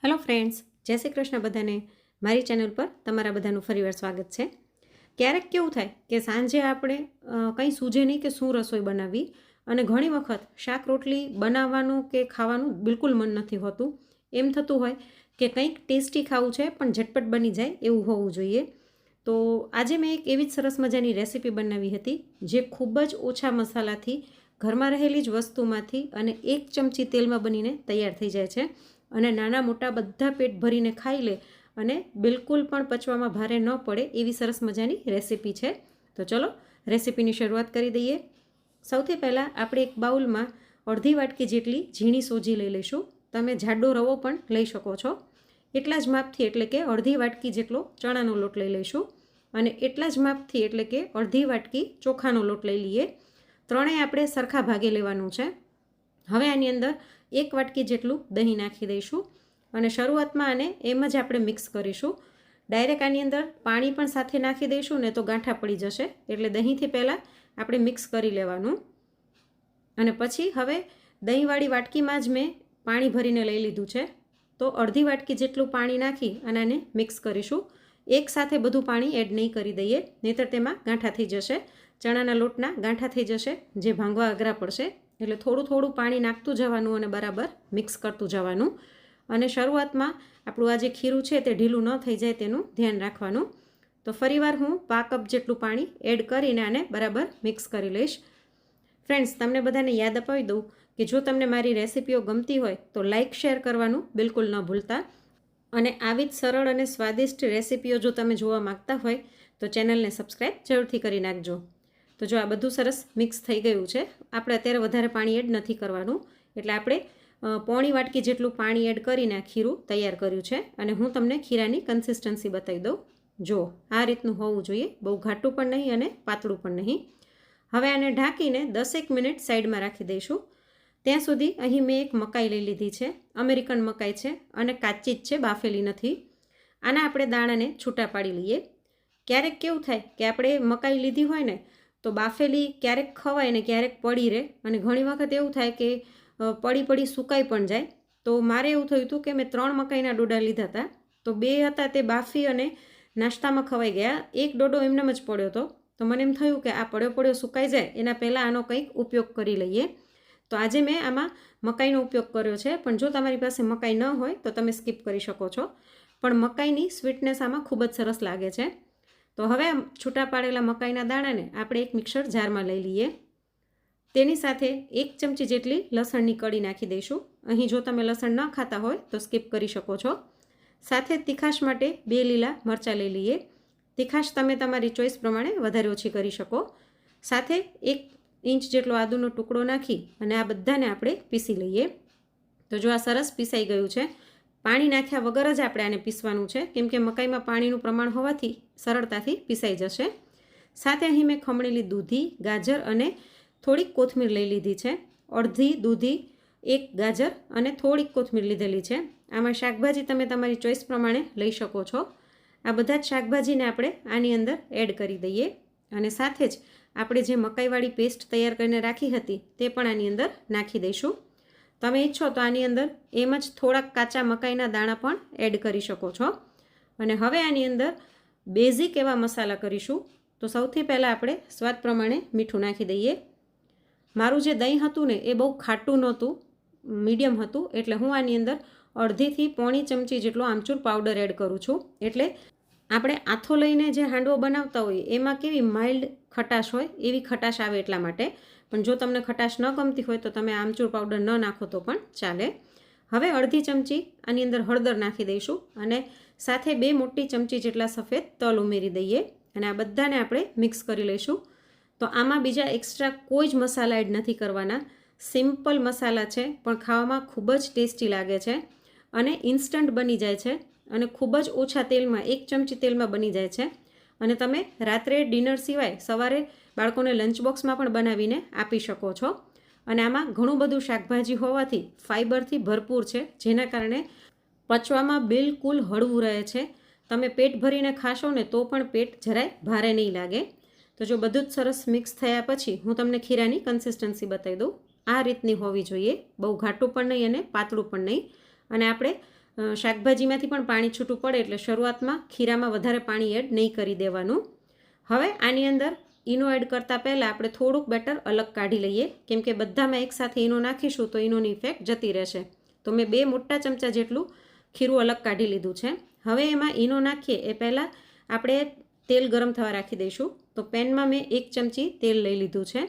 Hello friends, જય શ્રી કૃષ્ણ બધાને. મારી ચેનલ પર તમારા બધાનું ફરીવાર સ્વાગત છે. ક્યારેક કેવું થાય કે સાંજે આપણે કંઈ સૂઝે નહીં કે શું રસોઈ બનાવવી, અને ઘણી વખત શાક રોટલી બનાવવાનું કે ખાવાનું બિલકુલ મન નથી હોતું. એમ થતું હોય કે કંઈક ટેસ્ટી ખાવું છે પણ ઝટપટ બની જાય એવું હોવું જોઈએ. તો આજે મેં એક એવી જ સરસ મજાની રેસીપી બનાવી હતી જે ખૂબ જ ઓછા મસાલાથી ઘરમાં રહેલી જ વસ્તુમાંથી અને 1 ચમચી તેલમાં બનીને તૈયાર થઈ જાય છે અને નાના મોટા બધા પેટ ભરીને ખાઈ લે અને બિલકુલ પણ પચવામાં ભારે ન પડે એવી સરસ મજાની રેસીપી છે. તો ચલો રેસીપીની શરૂઆત કરી દઈએ. સૌથી પહેલાં આપણે એક બાઉલમાં અડધી વાટકી જેટલી ઝીણી સોજી લઈ લઈશું. તમે જાડો રવો પણ લઈ શકો છો. એટલા જ માપથી એટલે કે અડધી વાટકી જેટલો ચણાનો લોટ લઈ લઈશું અને એટલા જ માપથી એટલે કે અડધી વાટકી ચોખાનો લોટ લઈ લઈએ. ત્રણેય આપણે સરખા ભાગે લેવાનું છે. હવે આની અંદર 1 વાટકી જેટલું દહીં નાખી દઈશું અને શરૂઆતમાં આને એમ જ આપણે મિક્સ કરીશું. ડાયરેક્ટ આની અંદર પાણી પણ સાથે નાખી દઈશું ને તો ગાંઠા પડી જશે, એટલે દહીંથી પહેલાં આપણે મિક્સ કરી લેવાનું. અને પછી હવે દહીંવાળી વાટકીમાં જ મેં પાણી ભરીને લઈ લીધું છે, તો અડધી વાટકી જેટલું પાણી નાખી અને આને મિક્સ કરીશું. એક સાથે બધું પાણી એડ નહીં કરી દઈએ, નહીંતર તેમાં ગાંઠા થઈ જશે, ચણાના લોટના ગાંઠા થઈ જશે, જે ભાંગવા અઘરા પડશે. એટલે થોડું થોડું પાણી નાખતું જવાનું અને બરાબર મિક્સ કરતું જવાનું. અને શરૂઆતમાં આપણું આ જે ખીરું છે તે ઢીલું ન થઈ જાય તેનું ધ્યાન રાખવાનું. તો ફરીવાર હું 1/2 કપ જેટલું પાણી એડ કરીને આને બરાબર મિક્સ કરી લઈશ. ફ્રેન્ડ્સ, તમને બધાને યાદ અપાવી દઉં કે જો તમને મારી રેસીપીઓ ગમતી હોય તો લાઇક શેર કરવાનું બિલકુલ ન ભૂલતા. અને આવી જ સરળ અને સ્વાદિષ્ટ રેસીપીઓ જો તમે જોવા માગતા હોય તો ચેનલને સબસ્ક્રાઈબ જરૂરથી કરી નાખજો. તો જો આ બધું સરસ મિક્સ થઈ ગયું છે, આપણે અત્યારે વધારે પાણી એડ નથી કરવાનું, એટલે આપણે પોણી વાટકી જેટલું પાણી એડ કરીને આ ખીરું તૈયાર કર્યું છે. અને હું તમને ખીરાની કન્સિસ્ટન્સી બતાવી દઉં. જો આ રીતનું હોવું જોઈએ, બહુ ઘાટું પણ નહીં અને પાતળું પણ નહીં. હવે આને ઢાંકીને 10 મિનિટ સાઈડમાં રાખી દઈશું. ત્યાં સુધી અહીં મેં એક મકાઈ લઈ લીધી છે, અમેરિકન મકાઈ છે અને કાચી જ છે, બાફેલી નથી. આના આપણે દાણાને છૂટા પાડી લઈએ. ક્યારેક કેવું થાય કે આપણે મકાઈ લીધી હોય ને તો બાફેલી ક્યારેક ખવાય ને ક્યારેક પડી રહે, અને ઘણી વખત એવું થાય કે પડી સુકાઈ પણ જાય. તો મારે એવું થયું હતું કે મેં 3 મકાઈના ડોડા લીધા હતા, તો 2 હતા તે બાફી અને નાસ્તામાં ખવાઈ ગયા, 1 ડોડો એમનેમ જ પડ્યો હતો. તો મને એમ થયું કે આ પડ્યો સુકાઈ જાય એના પહેલાં આનો કંઈક ઉપયોગ કરી લઈએ. તો આજે મેં આમાં મકાઈનો ઉપયોગ કર્યો છે, પણ જો તમારી પાસે મકાઈ ન હોય તો તમે સ્કીપ કરી શકો છો. પણ મકાઈની સ્વીટનેસ આમાં ખૂબ જ સરસ લાગે છે. તો હવે છૂટા પાડેલા મકાઈના દાણાને આપણે એક મિક્સર જારમાં લઈ લઈએ. તેની સાથે 1 ચમચી જેટલી લસણની કળી નાખી દઈશું. અહીં જો તમે લસણ ન ખાતા હોય તો સ્કીપ કરી શકો છો. સાથે તીખાશ માટે 2 લીલા મરચાં લઈ લઈએ. તીખાશ તમે તમારી ચોઈસ પ્રમાણે વધારે ઓછી કરી શકો. સાથે 1 ઇંચ જેટલો આદુનો ટુકડો નાખી અને આ બધાને આપણે પીસી લઈએ. તો જો આ સરસ પીસાઈ ગયું છે. પાણી નાખ્યા વગર જ આપણે આને પીસવાનું છે, કેમ કે મકાઈમાં પાણીનું પ્રમાણ હોવાથી સરળતાથી પીસાઈ જશે. સાથે અહીં મેં ખમણેલી દૂધી, ગાજર અને થોડીક કોથમીર લઈ લીધી છે. અડધી દૂધી, 1 ગાજર અને થોડીક કોથમીર લીધેલી છે. આમાં શાકભાજી તમે તમારી ચોઈસ પ્રમાણે લઈ શકો છો. આ બધા જ શાકભાજીને આપણે આની અંદર એડ કરી દઈએ અને સાથે જ આપણે જે મકાઈવાળી પેસ્ટ તૈયાર કરીને રાખી હતી તે પણ આની અંદર નાખી દઈશું. તમે ઈચ્છો તો આની અંદર એમ જ થોડાક કાચા મકાઈના દાણા પણ એડ કરી શકો છો. અને હવે આની અંદર બેઝિક એવા મસાલા કરીશું. તો સૌથી પહેલાં આપણે સ્વાદ પ્રમાણે મીઠું નાખી દઈએ. મારું જે દહીં હતું ને એ બહુ ખાટું નહોતું, મીડિયમ હતું, એટલે હું આની અંદર અડધીથી પોણી ચમચી જેટલો આમચૂર પાવડર એડ કરું છું. એટલે આપણે આથો લઈને જે હાંડવો બનાવતા હોઈએ એમાં કેવી માઇલ્ડ ખટાશ હોય એવી ખટાશ આવે એટલા માટે. પણ જો તમને ખટાશ ન ગમતી હોય તો તમે આમચૂર પાવડર ન નાખો તો પણ ચાલે. હવે અડધી ચમચી આની અંદર હળદર નાખી દઈશું અને સાથે 2 મોટી ચમચી જેટલા સફેદ તલ ઉમેરી દઈએ અને આ બધાને આપણે મિક્સ કરી લઈશું. તો આમાં બીજા એક્સ્ટ્રા કોઈ જ મસાલા એડ નથી કરવાના. સિમ્પલ મસાલા છે પણ ખાવામાં ખૂબ જ ટેસ્ટી લાગે છે અને ઇન્સ્ટન્ટ બની જાય છે અને ખૂબ જ ઓછા તેલમાં, 1 ચમચી તેલમાં બની જાય છે. અને તમે રાત્રે ડિનર સિવાય સવારે બાળકોને લંચ બોક્સમાં પણ બનાવીને આપી શકો છો. અને આમાં ઘણું બધું શાકભાજી હોવાથી ફાઇબરથી ભરપૂર છે, જેના કારણે પચવામાં બિલકુલ હળવું રહે છે. તમે પેટ ભરીને ખાશો ને તો પણ પેટ જરાય ભારે નહીં લાગે. તો જો બધું જ સરસ મિક્સ થયા પછી હું તમને ખીરાની કન્સિસ્ટન્સી બતાવી દઉં. આ રીતની હોવી જોઈએ, બહુ ઘાટું પણ નહીં અને પાતળું પણ નહીં. અને આપણે શાકભાજીમાંથી પણ પાણી છૂટું પડે એટલે શરૂઆતમાં ખીરામાં વધારે પાણી એડ નહીં કરી દેવાનું. હવે આની અંદર ઈનો એડ કરતાં પહેલાં આપણે થોડુંક બેટર અલગ કાઢી લઈએ, કેમ કે બધામાં એકસાથે ઈનો નાખીશું તો ઈનોની ઇફેક્ટ જતી રહેશે. તો મેં 2 મોટા ચમચા જેટલું ખીરું અલગ કાઢી લીધું છે. હવે એમાં ઈનો નાખીએ એ પહેલાં આપણે તેલ ગરમ થવા રાખી દઈશું. તો પેનમાં મેં 1 ચમચી તેલ લઈ લીધું છે.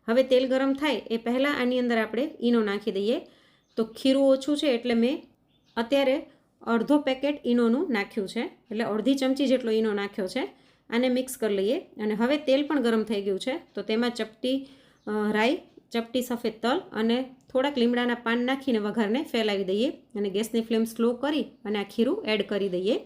હવે તેલ ગરમ થાય એ પહેલાં આની અંદર આપણે ઈનો નાખી દઈએ. તો ખીરું ઓછું છે એટલે મેં અત્યારે અડધો પેકેટ ઈનોનું નાખ્યું છે, એટલે અડધી ચમચી જેટલો ઈનો નાખ્યો છે. આને મિક્સ કરી લઈએ. અને હવે તેલ પણ ગરમ થઈ ગયું છે, તો તેમાં ચપટી રાઈ, ચપટી સફેદ તલ અને થોડાક લીમડાના પાન નાખીને વઘારને ફેલાવી દઈએ અને ગેસની ફ્લેમ સ્લો કરી અને આ ખીરું એડ કરી દઈએ.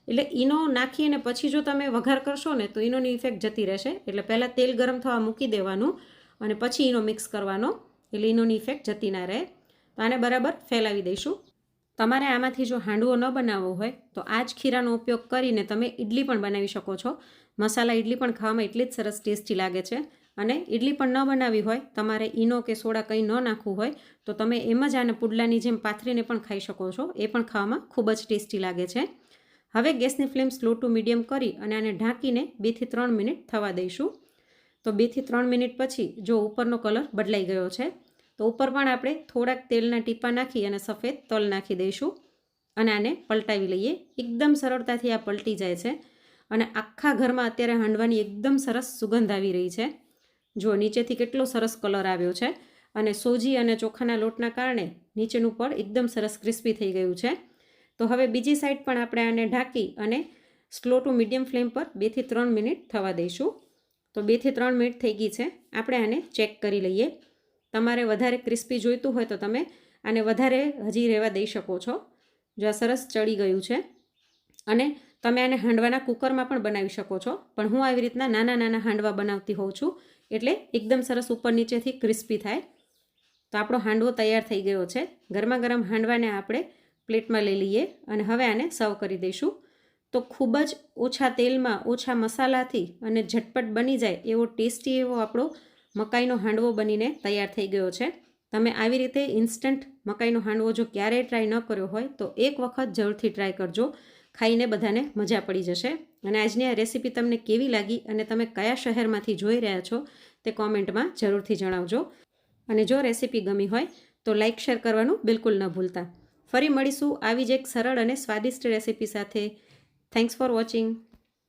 એટલે ઈનો નાખી અને પછી જો તમે વઘાર કરશો ને તો ઈનોની ઇફેક્ટ જતી રહેશે. એટલે પહેલાં તેલ ગરમ થવા મૂકી દેવાનું અને પછી ઈનો મિક્સ કરવાનો, એટલે ઈનોની ઇફેક્ટ જતી ના રહે. તો આને બરાબર ફેલાવી દઈશું. તમારે આમાંથી જો હાંડવો ન બનાવવો હોય તો આ જ ખીરાનો ઉપયોગ કરીને તમે ઇડલી પણ બનાવી શકો છો. મસાલા ઇડલી પણ ખાવામાં એટલી જ સરસ ટેસ્ટી લાગે છે. અને ઇડલી પણ ન બનાવી હોય, તમારે ઈનો કે સોડા કંઈ ન નાખવું હોય તો તમે એમ જ આને પુડલાની જેમ પાથરીને પણ ખાઈ શકો છો. એ પણ ખાવામાં ખૂબ જ ટેસ્ટી લાગે છે. હવે ગેસની ફ્લેમ સ્લો ટુ મીડિયમ કરી અને આને ઢાંકીને 2 થી 3 મિનિટ થવા દઈશું. તો 2 થી 3 મિનિટ પછી જો ઉપરનો કલર બદલાઈ ગયો છે તો ઉપર પણ આપણે થોડાક તેલના ટીપા નાખી અને સફેદ તલ નાખી દઈશું અને આને પલટાવી લઈએ. એકદમ સરળતાથી આ પલટી જાય છે અને આખા ઘરમાં અત્યારે હાંડવાની એકદમ સરસ સુગંધ આવી રહી છે. જો નીચેથી કેટલો સરસ કલર આવ્યો છે અને સોજી અને ચોખાના લોટના કારણે નીચેનું પડ એકદમ સરસ ક્રિસ્પી થઈ ગયું છે. તો હવે બીજી સાઈડ પણ આપણે આને ઢાંકી અને સ્લો ટુ મીડિયમ ફ્લેમ પર 2 થી 3 મિનિટ થવા દઈશું. તો 2 થી 3 મિનિટ થઈ ગઈ છે. આપણે આને ચેક કરી લઈએ. તમારે વધારે ક્રિસ્પી જોઈતું હોય તો તમે આને વધારે હજી રહેવા દઈ શકો છો. જો આ સરસ ચડી ગયું છે. અને તમે આને હાંડવાના કુકરમાં પણ બનાવી શકો છો, પણ હું આવી રીતના નાના નાના હાંડવા બનાવતી હોઉં છું, એટલે એકદમ સરસ ઉપર નીચેથી ક્રિસ્પી થાય. તો આપણો હાંડવો તૈયાર થઈ ગયો છે. ગરમા ગરમ હાંડવાને આપણે પ્લેટમાં લઈ લઈએ અને હવે આને સર્વ કરી દઈશું. તો ખૂબ જ ઓછા તેલમાં, ઓછા મસાલાથી અને ઝટપટ બની જાય એવો ટેસ્ટી એવો આપણો મકાઈનો હાંડવો બનીને તૈયાર થઈ ગયો છે. તમે આવી રીતે ઇન્સ્ટન્ટ મકાઈનો હાંડવો જો ક્યારેય ટ્રાય ન કર્યો હોય તો એક વખત જરૂરથી ટ્રાય કરજો. ખાઈને બધાને મજા પડી જશે. અને આજની આ રેસીપી તમને કેવી લાગી અને તમે કયા શહેરમાંથી જોઈ રહ્યા છો તે કોમેન્ટમાં જરૂરથી જણાવજો. અને જો રેસીપી ગમી હોય તો લાઇક શેર કરવાનું બિલકુલ ન ભૂલતા. ફરી મળીશું આવી જ એક સરળ અને સ્વાદિષ્ટ રેસીપી સાથે. Thanks for watching.